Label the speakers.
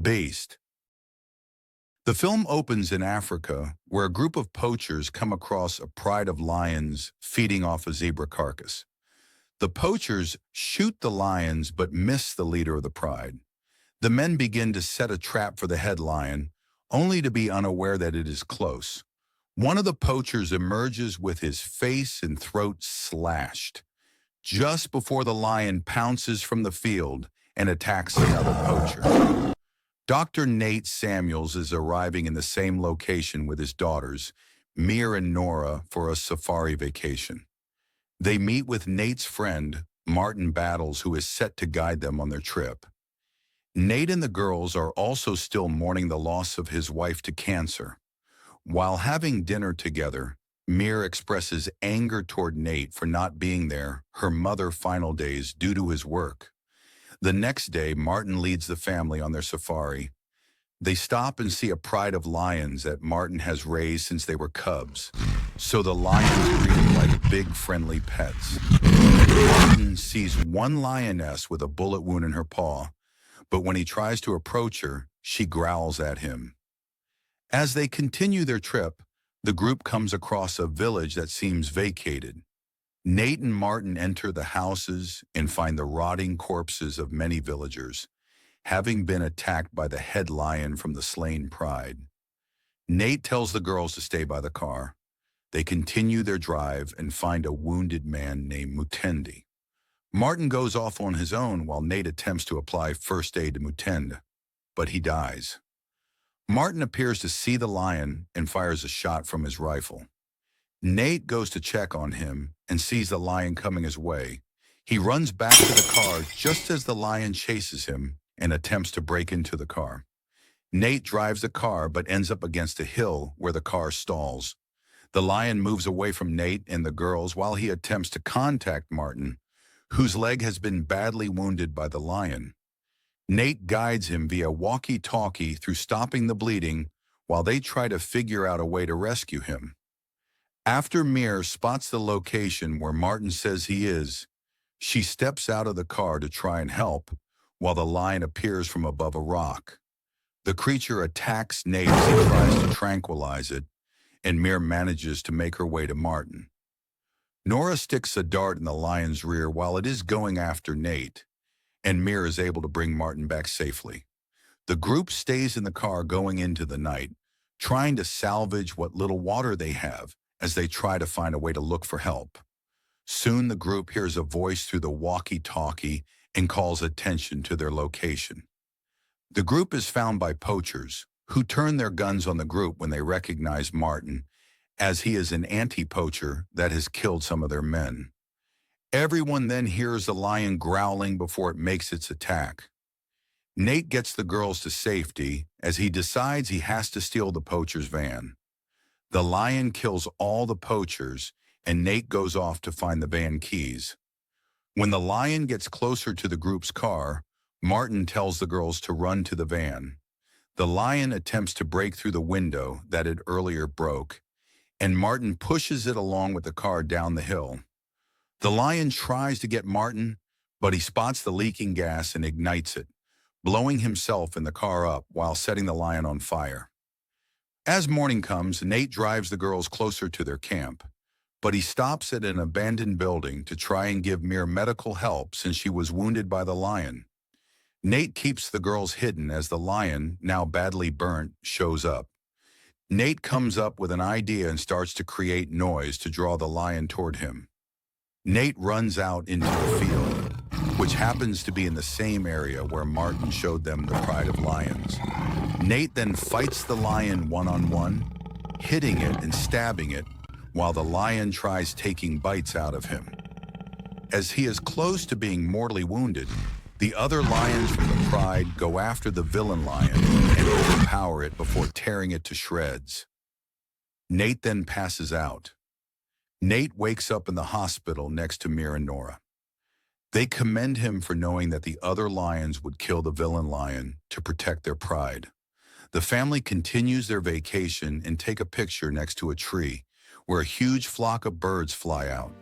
Speaker 1: Based. The film opens in Africa, where a group of poachers come across a pride of lions feeding off a zebra carcass. The poachers shoot the lions but miss the leader of the pride. The men begin to set a trap for the head lion, only to be unaware that it is close. One of the poachers emerges with his face and throat slashed, just before the lion pounces from the field and attacks another poacher. Dr. Nate Samuels is arriving in the same location with his daughters, Mir and Nora, for a safari vacation. They meet with Nate's friend, Martin Battles, who is set to guide them on their trip. Nate and the girls are also still mourning the loss of his wife to cancer. While having dinner together, Mir expresses anger toward Nate for not being there her mother's final days due to his work. The next day, Martin leads the family on their safari. They stop and see a pride of lions that Martin has raised since they were cubs, so the lions treat them like big friendly pets. Martin sees one lioness with a bullet wound in her paw, but when he tries to approach her, she growls at him. As they continue their trip, the group comes across a village that seems vacated. Nate and Martin enter the houses and find the rotting corpses of many villagers, having been attacked by the head lion from the slain pride. Nate tells the girls to stay by the car. They continue their drive and find a wounded man named Mutendi. Martin goes off on his own while Nate attempts to apply first aid to Mutende, but he dies. Martin appears to see the lion and fires a shot from his rifle. Nate goes to check on him and sees the lion coming his way. He runs back to the car just as the lion chases him and attempts to break into the car. Nate drives the car but ends up against a hill where the car stalls. The lion moves away from Nate and the girls while he attempts to contact Martin, whose leg has been badly wounded by the lion. Nate guides him via walkie-talkie through stopping the bleeding while they try to figure out a way to rescue him. After Mir spots the location where Martin says he is, she steps out of the car to try and help while the lion appears from above a rock. The creature attacks Nate as he tries to tranquilize it, and Mir manages to make her way to Martin. Nora sticks a dart in the lion's rear while it is going after Nate, and Mir is able to bring Martin back safely. The group stays in the car going into the night, trying to salvage what little water they have as they try to find a way to look for help. Soon the group hears a voice through the walkie-talkie and calls attention to their location. The group is found by poachers, who turn their guns on the group when they recognize Martin, as he is an anti-poacher that has killed some of their men. Everyone then hears the lion growling before it makes its attack. Nate gets the girls to safety as he decides he has to steal the poacher's van. The lion kills all the poachers, and Nate goes off to find the van keys. When the lion gets closer to the group's car, Martin tells the girls to run to the van. The lion attempts to break through the window that it earlier broke, and Martin pushes it along with the car down the hill. The lion tries to get Martin, but he spots the leaking gas and ignites it, blowing himself and the car up while setting the lion on fire. As morning comes, Nate drives the girls closer to their camp, but he stops at an abandoned building to try and give Mir medical help since she was wounded by the lion. Nate keeps the girls hidden as the lion, now badly burnt, shows up. Nate comes up with an idea and starts to create noise to draw the lion toward him. Nate runs out into the field, which happens to be in the same area where Martin showed them the pride of lions. Nate then fights the lion one-on-one, hitting it and stabbing it, while the lion tries taking bites out of him. As he is close to being mortally wounded, the other lions from the pride go after the villain lion and overpower it before tearing it to shreds. Nate then passes out. Nate wakes up in the hospital next to Mir and Nora. They commend him for knowing that the other lions would kill the villain lion to protect their pride. The family continues their vacation and take a picture next to a tree where a huge flock of birds fly out.